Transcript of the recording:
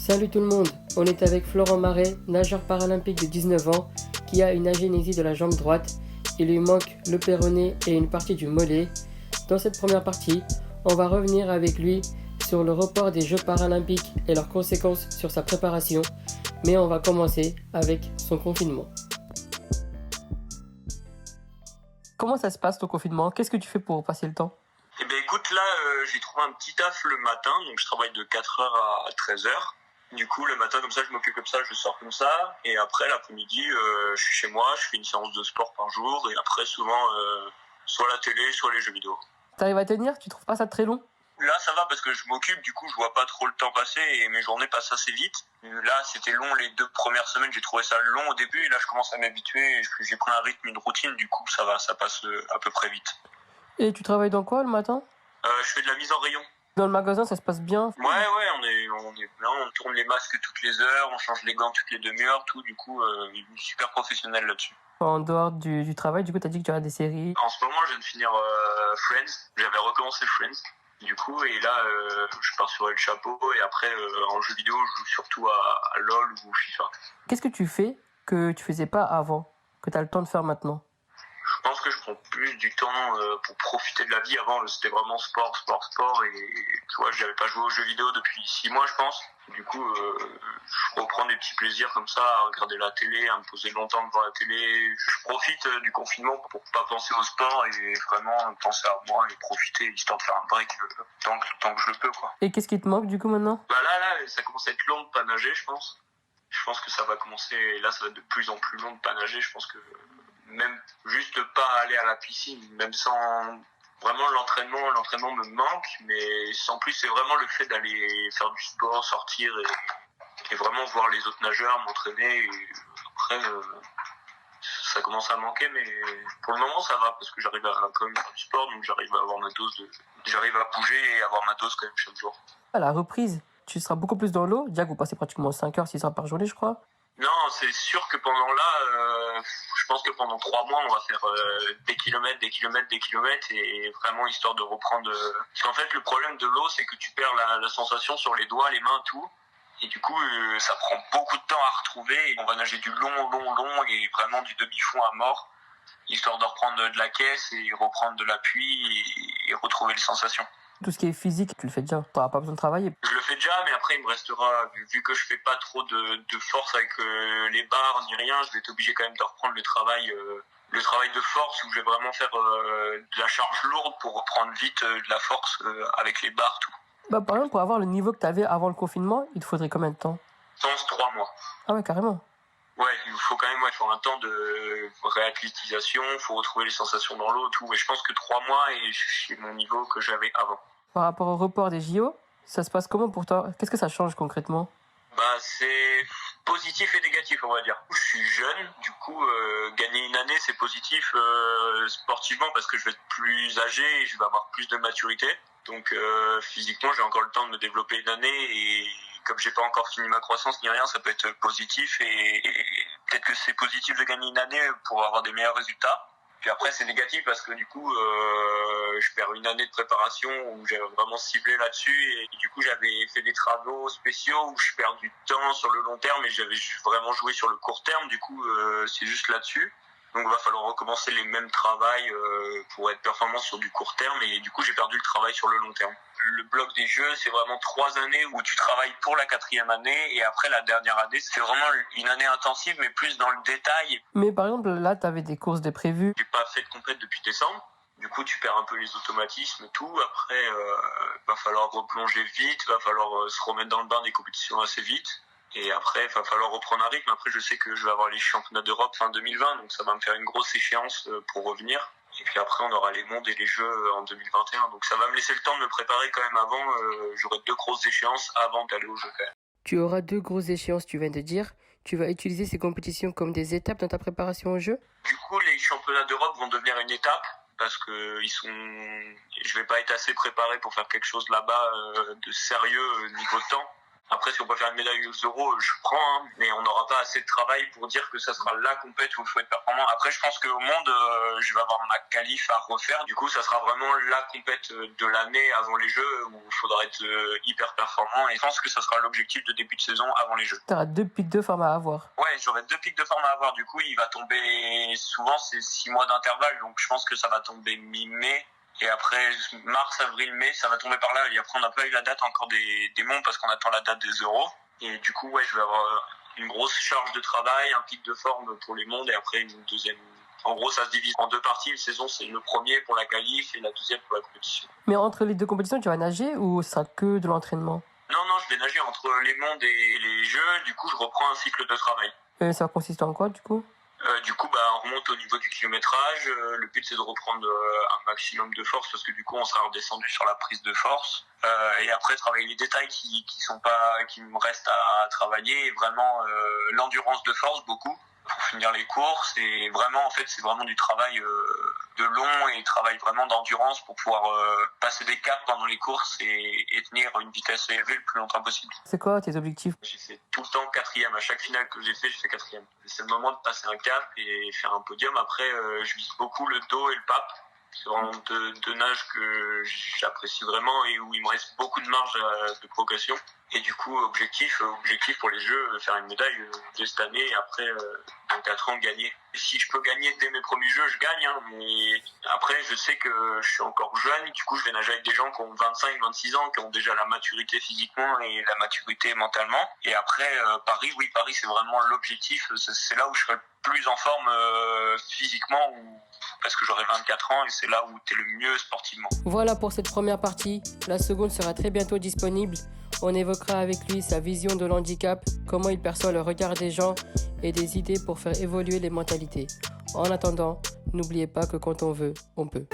Salut tout le monde, on est avec Florent Marais, nageur paralympique de 19 ans, qui a une agénésie de la jambe droite. Il lui manque le péroné et une partie du mollet. Dans cette première partie, on va revenir avec lui sur le report des Jeux paralympiques et leurs conséquences sur sa préparation, mais on va commencer avec son confinement. Comment ça se passe ton confinement? Qu'est-ce que tu fais pour passer le temps? Eh ben écoute, là, j'ai trouvé un petit taf le matin, donc je travaille de 4h à 13h. Du coup, le matin, comme ça, je m'occupe comme ça, je sors comme ça. Et après, l'après-midi, je suis chez moi, je fais une séance de sport par jour. Et après, souvent, soit la télé, soit les jeux vidéo. T'arrives à tenir? Tu trouves pas ça très long? Là, ça va parce que je m'occupe, du coup, je vois pas trop le temps passer et mes journées passent assez vite. Là, c'était long les 2 premières semaines, j'ai trouvé ça long au début. Et là, je commence à m'habituer, j'ai pris un rythme, une routine, du coup, ça va, ça passe à peu près vite. Et tu travailles dans quoi le matin? Je fais de la mise en rayon. Dans le magasin, ça se passe bien? Ouais, on est bien, on tourne les masques toutes les heures, on change les gants toutes les demi-heures, tout, du coup, super professionnel là-dessus. En dehors du travail, du coup, t'as dit que tu as des séries. En ce moment, je viens de finir Friends, j'avais recommencé Friends, du coup, et là, je pars sur El Chapeau, et après, en jeu vidéo, je joue surtout à LoL ou FIFA. Qu'est-ce que tu fais que tu faisais pas avant, que tu as le temps de faire maintenant? Je pense que je prends plus du temps pour profiter de la vie. Avant, c'était vraiment sport, et tu vois, j'avais pas joué aux jeux vidéo depuis 6 mois, je pense. Du coup, je reprends des petits plaisirs comme ça, à regarder la télé, à me poser longtemps devant la télé. Je profite du confinement pour pas penser au sport et vraiment penser à moi et profiter, histoire de faire un break tant que je le peux, quoi. Et qu'est-ce qui te manque du coup maintenant? Bah là, ça commence à être long de pas nager, je pense. Je pense que ça va commencer, là, ça va être de plus en plus long de pas nager. Je pense que même juste pas aller à la piscine, même sans vraiment l'entraînement me manque, mais sans plus, c'est vraiment le fait d'aller faire du sport, sortir et vraiment voir les autres nageurs, m'entraîner. Et après, ça commence à manquer, mais pour le moment ça va parce que j'arrive à quand même faire du sport, donc j'arrive à avoir j'arrive à bouger et avoir ma dose quand même chaque jour. À la reprise, tu seras beaucoup plus dans l'eau. Déjà que vous passez pratiquement 5 heures, 6 heures par journée, je crois. Non, c'est sûr que pendant là, je pense que pendant 3 mois, on va faire des kilomètres, et vraiment histoire de reprendre. Parce qu'en fait, le problème de l'eau, c'est que tu perds la sensation sur les doigts, les mains, tout. Et du coup, ça prend beaucoup de temps à retrouver. Et on va nager du long, et vraiment du demi-fond à mort, histoire de reprendre de la caisse et reprendre de l'appui et retrouver les sensations. Tout ce qui est physique, tu le fais déjà. T'auras pas besoin de travailler. Je le fais déjà, mais après, il me restera, vu que je fais pas trop de force avec les barres ni rien, je vais être obligé quand même de reprendre le travail de force où je vais vraiment faire de la charge lourde pour reprendre vite de la force avec les barres, tout. Bah, par exemple, pour avoir le niveau que t'avais avant le confinement, il te faudrait combien de temps? Dans 3 mois. Ah ouais, carrément. Ouais, il faut quand même faire un temps de réacclimatisation, il faut retrouver les sensations dans l'eau, tout. Et je pense que 3 mois et c'est mon niveau que j'avais avant. Par rapport au report des JO, ça se passe comment pour toi? Qu'est-ce que ça change concrètement? Bah, c'est positif et négatif, on va dire. Je suis jeune, du coup, gagner une année, c'est positif sportivement parce que je vais être plus âgé et je vais avoir plus de maturité. Donc, physiquement, j'ai encore le temps de me développer une année et comme j'ai pas encore fini ma croissance ni rien, ça peut être positif et peut-être que c'est positif de gagner une année pour avoir des meilleurs résultats. Puis après, c'est négatif parce que du coup, je perds une année de préparation où j'avais vraiment ciblé là-dessus et du coup, j'avais fait des travaux spéciaux où je perds du temps sur le long terme et j'avais vraiment joué sur le court terme. Du coup, c'est juste là-dessus. Donc, il va falloir recommencer les mêmes travails pour être performant sur du court terme et du coup, j'ai perdu le travail sur le long terme. Le bloc des jeux, c'est vraiment 3 années où tu travailles pour la 4e année et après la dernière année, c'est vraiment une année intensive mais plus dans le détail. Mais par exemple, là, t'avais des courses de prévues. J'ai pas fait de compète depuis décembre. Du coup, tu perds un peu les automatismes et tout. Après, va falloir replonger vite, va falloir se remettre dans le bain des compétitions assez vite. Et après, il va falloir reprendre un rythme. Après, je sais que je vais avoir les championnats d'Europe fin 2020, donc ça va me faire une grosse échéance pour revenir. Et puis après, on aura les mondes et les jeux en 2021. Donc ça va me laisser le temps de me préparer quand même avant. J'aurai 2 grosses échéances avant d'aller aux jeux quand même. Tu auras 2 grosses échéances, tu viens de dire. Tu vas utiliser ces compétitions comme des étapes dans ta préparation aux jeux? Du coup, les championnats d'Europe vont devenir une étape parce que je vais pas être assez préparé pour faire quelque chose là-bas de sérieux niveau temps. Après, si on peut faire une médaille aux euros, je prends, hein, mais on n'aura pas assez de travail pour dire que ça sera la compète où il faut être performant. Après, je pense qu'au monde, je vais avoir ma qualif à refaire. Du coup, ça sera vraiment la compète de l'année avant les Jeux où il faudra être hyper performant. Et je pense que ça sera l'objectif de début de saison avant les Jeux. Tu auras 2 pics de forme à avoir. Ouais, j'aurai 2 pics de forme à avoir. Du coup, il va tomber souvent, c'est 6 mois d'intervalle. Donc, je pense que ça va tomber mi-mai. Et après, mars, avril, mai, ça va tomber par là. Et après, on n'a pas eu la date encore des mondes parce qu'on attend la date des euros. Et du coup, ouais, je vais avoir une grosse charge de travail, un pic de forme pour les mondes et après une deuxième. En gros, ça se divise en 2 parties. Une saison, c'est le premier pour la qualif et la deuxième pour la compétition. Mais entre les 2 compétitions, tu vas nager ou ça sera que de l'entraînement? Non, je vais nager entre les mondes et les Jeux. Du coup, je reprends un cycle de travail. Ça va consister en quoi, du coup? Du coup, on remonte au niveau du kilométrage. Le but, c'est de reprendre un maximum de force parce que du coup, on sera redescendu sur la prise de force. Et après, travailler les détails qui me restent à travailler. Et vraiment, l'endurance de force, beaucoup, pour finir les courses. Et vraiment, en fait, c'est vraiment du travail de long et travail vraiment d'endurance pour pouvoir passer des caps pendant les courses et tenir une vitesse élevée le plus longtemps possible. C'est quoi tes objectifs? J'ai fait tout le temps 4e. À chaque finale que j'ai fait 4e. C'est le moment de passer un cap et faire un podium. Après, je vise beaucoup le dos et le pape. C'est vraiment deux nages que j'apprécie vraiment et où il me reste beaucoup de marge de progression. Et du coup, objectif pour les Jeux, faire une médaille dès cette année et après, dans 4 ans, gagner. Et si je peux gagner dès mes premiers Jeux, je gagne. Hein, mais après, je sais que je suis encore jeune. Du coup, je vais nager avec des gens qui ont 25, 26 ans, qui ont déjà la maturité physiquement et la maturité mentalement. Et après, Paris, c'est vraiment l'objectif. C'est là où je serai le plus en forme physiquement parce que j'aurai 24 ans et c'est là où tu es le mieux sportivement. Voilà pour cette première partie. La seconde sera très bientôt disponible. On évoquera avec lui sa vision de l'handicap, comment il perçoit le regard des gens et des idées pour faire évoluer les mentalités. En attendant, n'oubliez pas que quand on veut, on peut.